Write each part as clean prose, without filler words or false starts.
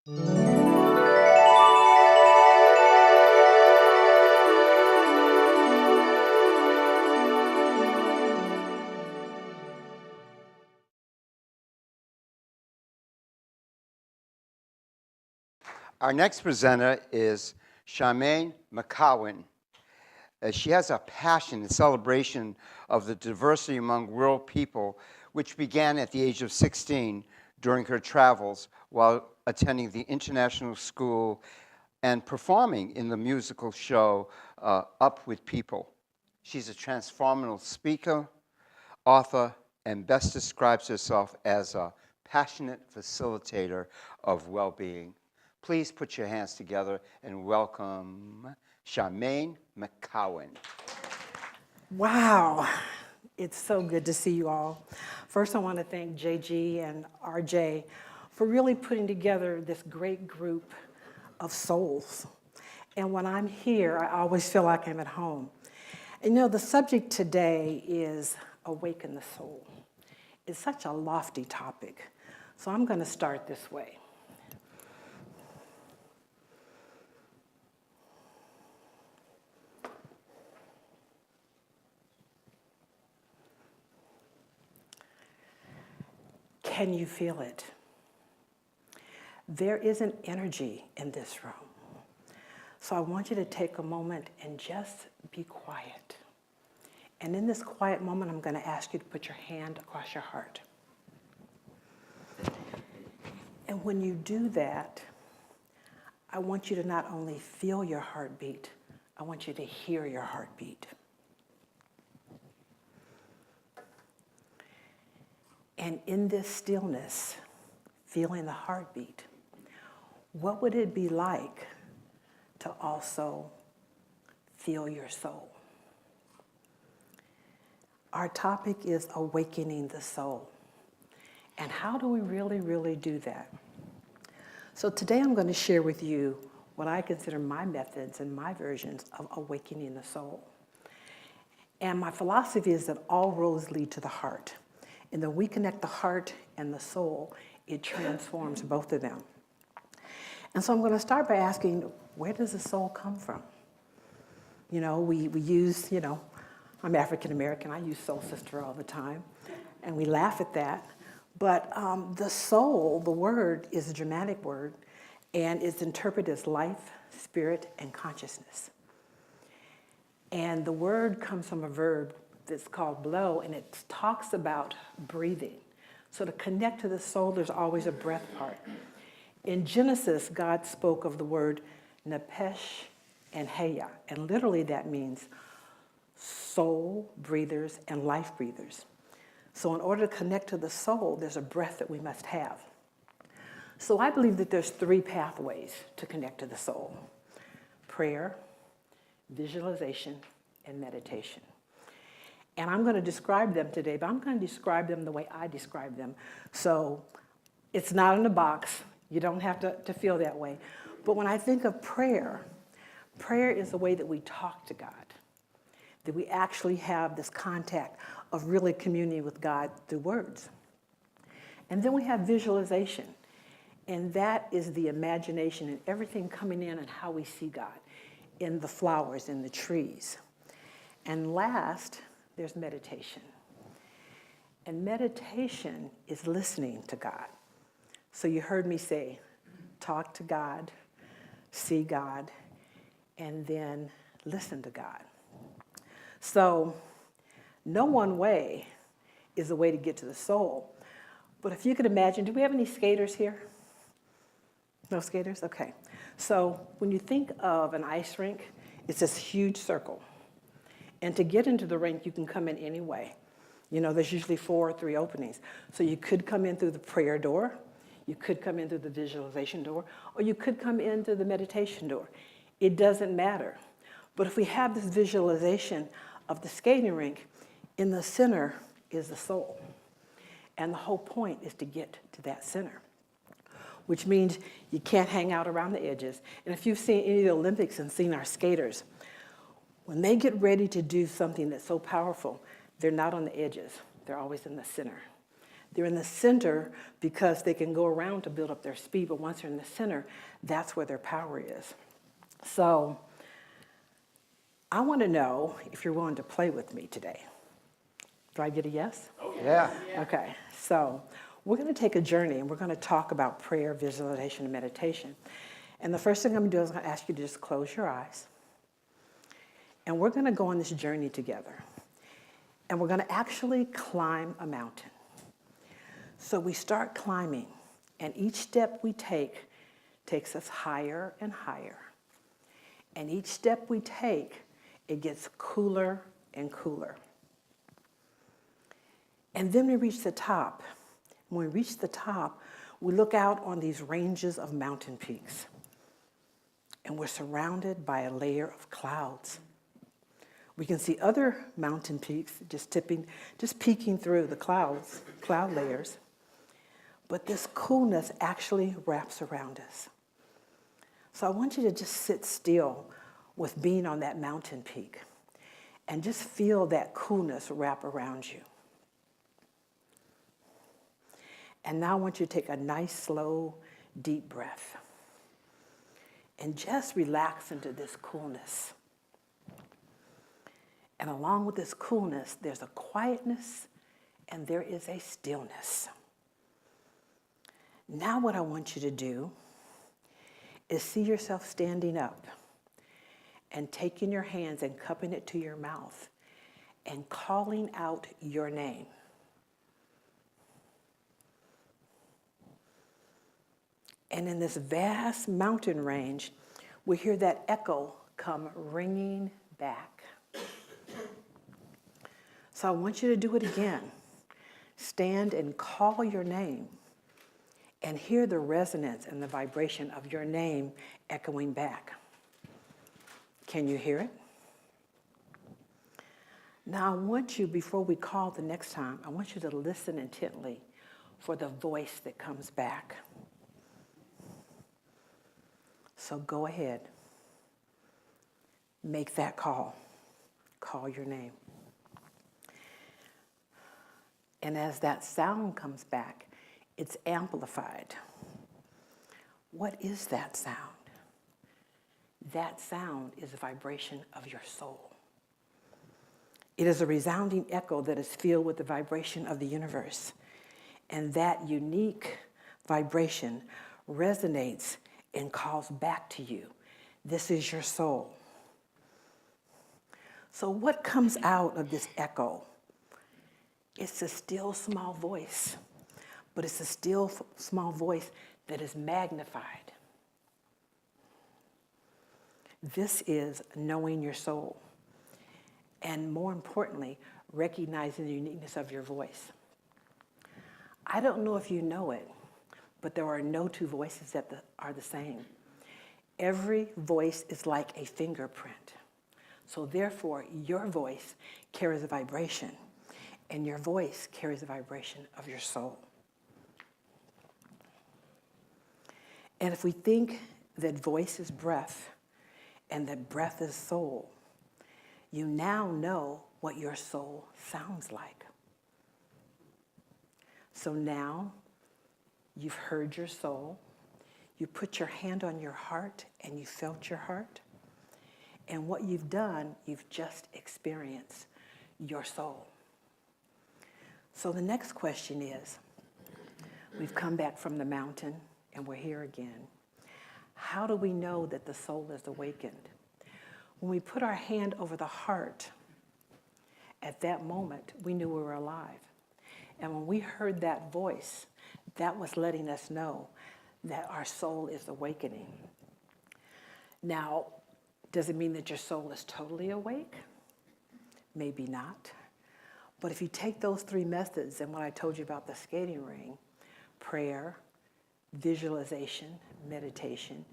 Our next presenter is Charmaine McCowan. She has a passion and celebration of the diversity among world people, which began at the age of 16 during her travels while attending the international school and performing in the musical show Up with People. She's a transformational speaker, author, and best describes herself as a passionate facilitator of well-being. Please put your hands together and welcome Charmaine McCowan. Wow, it's so good to see you all. First, I want to thank JG and RJ for really putting together this great group of souls. And when I'm here, I always feel like I'm at home. And you know, the subject today is Awaken the Soul. It's such a lofty topic, so I'm going to start this way. Can you feel it? There is an energy in this room. So I want you to take a moment and just be quiet. And in this quiet moment, I'm going to ask you to put your hand across your heart. And when you do that, I want you to not only feel your heartbeat, I want you to hear your heartbeat. And in this stillness, feeling the heartbeat, what would it be like to also feel your soul? Our topic is awakening the soul. And how do we really do that? So today I'm going to share with you what I consider my methods and my versions of awakening the soul. And my philosophy is that all roads lead to the heart. And then we connect the heart and the soul, it transforms both of them. And so I'm going to start by asking, where does the soul come from? You know, we use, I'm African American, I use soul sister all the time, and we laugh at that. But the soul, the word, is a Germanic word, and it's interpreted as life, spirit, and consciousness. And the word comes from a verb that's called blow, and it talks about breathing. So to connect to the soul, there's always a breath part. In Genesis, God spoke of the word Nepesh and Heya, and literally that means soul breathers and life breathers. So in order to connect to the soul, there's a breath that we must have. So I believe that there's 3 pathways to connect to the soul: prayer, visualization, and meditation. And I'm going to describe them today, but I'm going to describe them the way I describe them. So it's not in a box. You don't have to feel that way. But when I think of prayer, prayer is the way that we talk to God, that we actually have this contact of really communing with God through words. And then we have visualization, and that is the imagination and everything coming in and how we see God in the flowers, in the trees. And last, there's meditation. And meditation is listening to God. So you heard me say, talk to God, see God, and then listen to God. So no one way is the way to get to the soul. But if you could imagine, do we have any skaters here? No skaters? Okay. So when you think of an ice rink, it's this huge circle. And to get into the rink, you can come in any way. You know, there's usually 4 or 3 openings. So you could come in through the prayer door, you could come in through the visualization door, or you could come in through the meditation door. It doesn't matter. But if we have this visualization of the skating rink, in the center is the soul. And the whole point is to get to that center, which means you can't hang out around the edges. And if you've seen any of the Olympics and seen our skaters, when they get ready to do something that's so powerful, they're not on the edges. They're always in the center. They're in the center because they can go around to build up their speed, but once they're in the center, that's where their power is. So I want to know if you're willing to play with me today. Do I get a yes? Yeah. Okay, so we're going to take a journey and we're going to talk about prayer, visualization, and meditation. And the first thing I'm going to do is I'm going to ask you to just close your eyes. And we're going to go on this journey together. And we're going to actually climb a mountain. So we start climbing, and each step we take takes us higher and higher. And each step we take, it gets cooler and cooler. And then we reach the top. When we reach the top, we look out on these ranges of mountain peaks. And we're surrounded by a layer of clouds. We can see other mountain peaks just peeking through the cloud layers. But this coolness actually wraps around us. So I want you to just sit still with being on that mountain peak and just feel that coolness wrap around you. And now I want you to take a nice, slow, deep breath and just relax into this coolness. And along with this coolness, there's a quietness and there is a stillness. Now what I want you to do is see yourself standing up and taking your hands and cupping it to your mouth and calling out your name. And in this vast mountain range, we hear that echo come ringing back. So I want you to do it again. Stand and call your name and hear the resonance and the vibration of your name echoing back. Can you hear it? Now I want you, before we call the next time, I want you to listen intently for the voice that comes back. So go ahead. Make that call. Call your name. And as that sound comes back, it's amplified. What is that sound? That sound is a vibration of your soul. It is a resounding echo that is filled with the vibration of the universe. And that unique vibration resonates and calls back to you. This is your soul. So what comes out of this echo? It's a still small voice, but it's a still small voice that is magnified. This is knowing your soul, and more importantly, recognizing the uniqueness of your voice. I don't know if you know it, but there are no two voices that are the same. Every voice is like a fingerprint. So therefore, your voice carries a vibration, and your voice carries a vibration of your soul. And if we think that voice is breath and that breath is soul, you now know what your soul sounds like. So now you've heard your soul, you put your hand on your heart and you felt your heart. And what you've done, you've just experienced your soul. So the next question is, we've come back from the mountain and we're here again. How do we know that the soul is awakened? When we put our hand over the heart, at that moment, we knew we were alive. And when we heard that voice, that was letting us know that our soul is awakening. Now, does it mean that your soul is totally awake? Maybe not. But if you take those three methods and what I told you about the skating ring, prayer, visualization, meditation,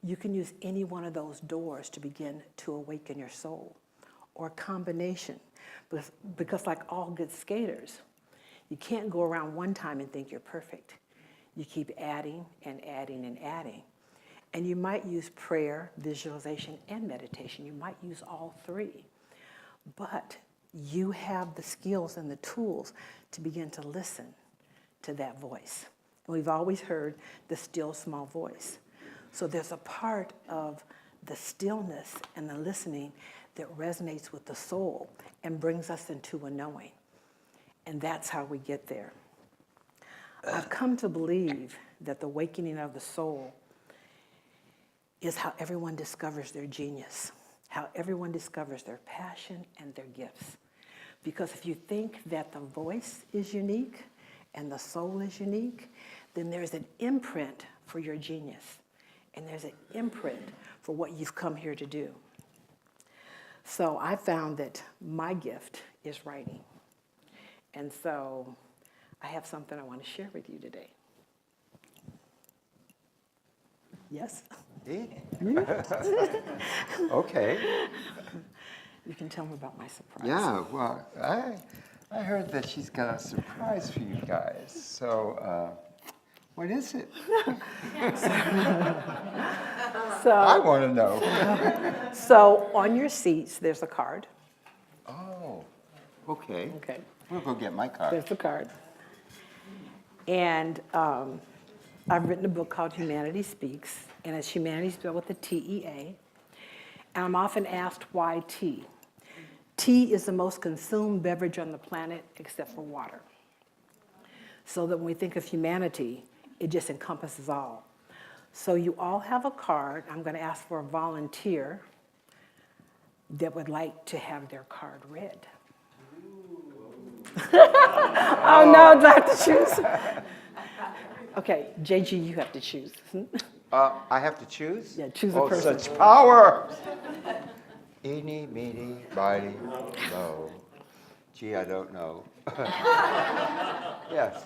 you can use any one of those doors to begin to awaken your soul, or a combination. Because like all good skaters, you can't go around one time and think you're perfect. You keep adding and adding and adding. And you might use prayer, visualization, and meditation. You might use all three. But you have the skills and the tools to begin to listen to that voice. And we've always heard the still small voice. So there's a part of the stillness and the listening that resonates with the soul and brings us into a knowing. And that's how we get there. I've come to believe that the awakening of the soul is how everyone discovers their genius, how everyone discovers their passion and their gifts. Because if you think that the voice is unique and the soul is unique, then there's an imprint for your genius. And there's an imprint for what you've come here to do. So I found that my gift is writing. And so I have something I want to share with you today. Yes? Me? Okay. You can tell me about my surprise. Yeah, well, I heard that she's got a surprise for you guys. So, what is it? I want to know. So on your seats, there's a card. Oh, okay. Okay. We'll go get my card. There's the card. And I've written a book called Humanity Speaks, and it's Humanity spelled with a T-E-A. And I'm often asked why tea. Tea is the most consumed beverage on the planet except for water. So that when we think of humanity, it just encompasses all. So you all have a card. I'm going to ask for a volunteer that would like to have their card read. Oh no, do I have to choose? Okay, JG, you have to choose. I have to choose? Yeah, choose a person. Such power! Eeny, meeny, miny, mo. Gee, I don't know. Yes.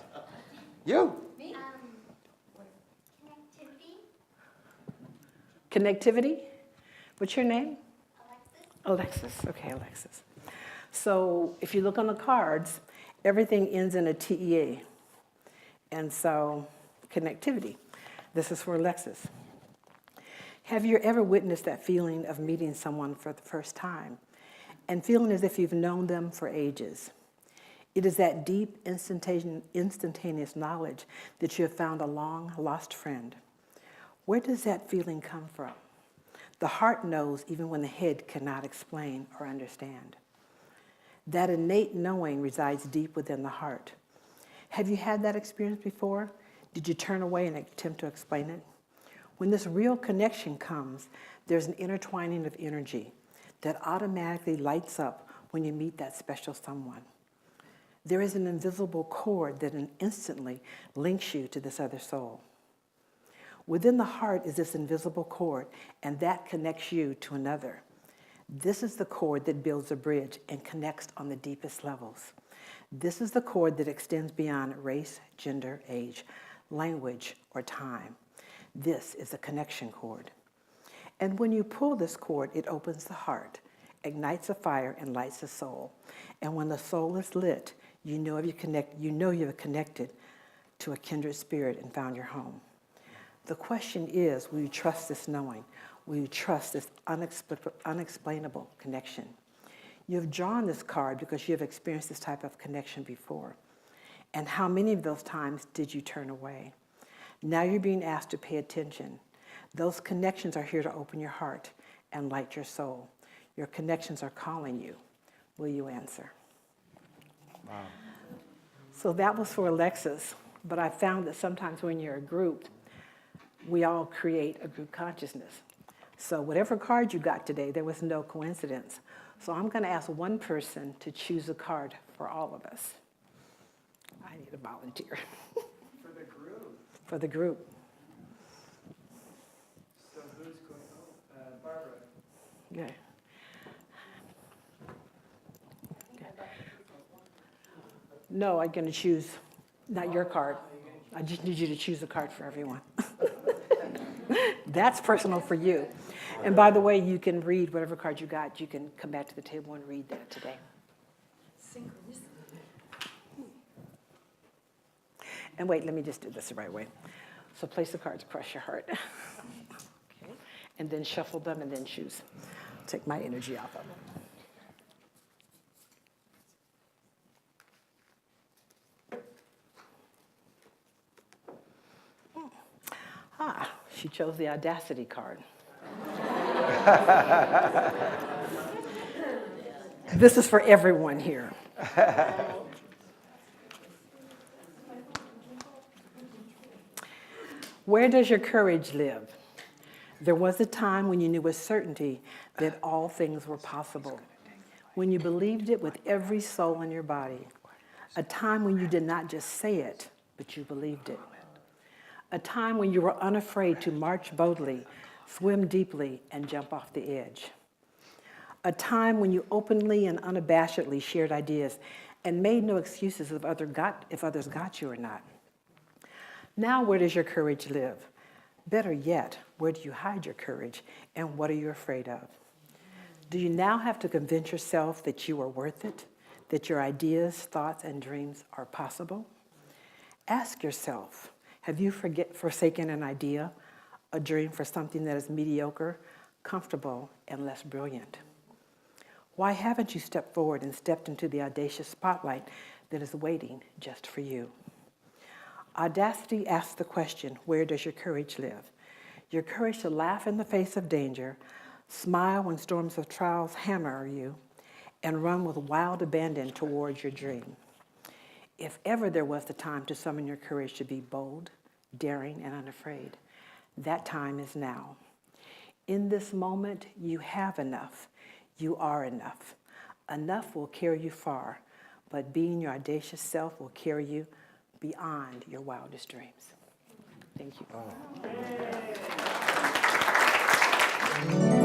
You. Me? Connectivity. Connectivity? What's your name? Alexis. Alexis. Okay, Alexis. So if you look on the cards, everything ends in a TEA. And so, connectivity. This is for Alexis. Have you ever witnessed that feeling of meeting someone for the first time and feeling as if you've known them for ages? It is that deep, instantaneous knowledge that you have found a long-lost friend. Where does that feeling come from? The heart knows even when the head cannot explain or understand. That innate knowing resides deep within the heart. Have you had that experience before? Did you turn away and attempt to explain it? When this real connection comes, there's an intertwining of energy that automatically lights up when you meet that special someone. There is an invisible cord that instantly links you to this other soul. Within the heart is this invisible cord, and that connects you to another. This is the cord that builds a bridge and connects on the deepest levels. This is the cord that extends beyond race, gender, age, language, or time. This is a connection cord. And when you pull this cord, it opens the heart, ignites a fire, and lights the soul. And when the soul is lit, you know you've connected to a kindred spirit and found your home. The question is, will you trust this knowing? Will you trust this unexplainable connection? You have drawn this card because you have experienced this type of connection before. And how many of those times did you turn away? Now you're being asked to pay attention. Those connections are here to open your heart and light your soul. Your connections are calling you. Will you answer? Wow. So that was for Alexis, but I found that sometimes when you're a group, we all create a group consciousness. So whatever card you got today, there was no coincidence. So I'm going to ask one person to choose a card for all of us. I need a volunteer. For the group. For the group. So who's going? Oh, Barbara. Okay. No, I'm going to choose not your card. I just need you to choose a card for everyone. That's personal for you. And by the way, you can read whatever card you got. You can come back to the table and read that today. And wait, let me just do this the right way. So place the cards across your heart. Okay. And then shuffle them and then choose. Take my energy off of them. She chose the audacity card. This is for everyone here. Where does your courage live? There was a time when you knew with certainty that all things were possible, when you believed it with every soul in your body. A time when you did not just say it, but you believed it. A time when you were unafraid to march boldly, swim deeply, and jump off the edge. A time when you openly and unabashedly shared ideas and made no excuses if others got you or not. Now, where does your courage live? Better yet, where do you hide your courage, and what are you afraid of? Do you now have to convince yourself that you are worth it, that your ideas, thoughts, and dreams are possible? Ask yourself, have you forsaken an idea, a dream for something that is mediocre, comfortable, and less brilliant? Why haven't you stepped forward and stepped into the audacious spotlight that is waiting just for you? Audacity asks the question, where does your courage live? Your courage to laugh in the face of danger, smile when storms of trials hammer you, and run with wild abandon towards your dream. If ever there was the time to summon your courage to be bold, daring, and unafraid, that time is now. In this moment, you have enough. You are enough. Enough will carry you far, but being your audacious self will carry you beyond your wildest dreams. Thank you.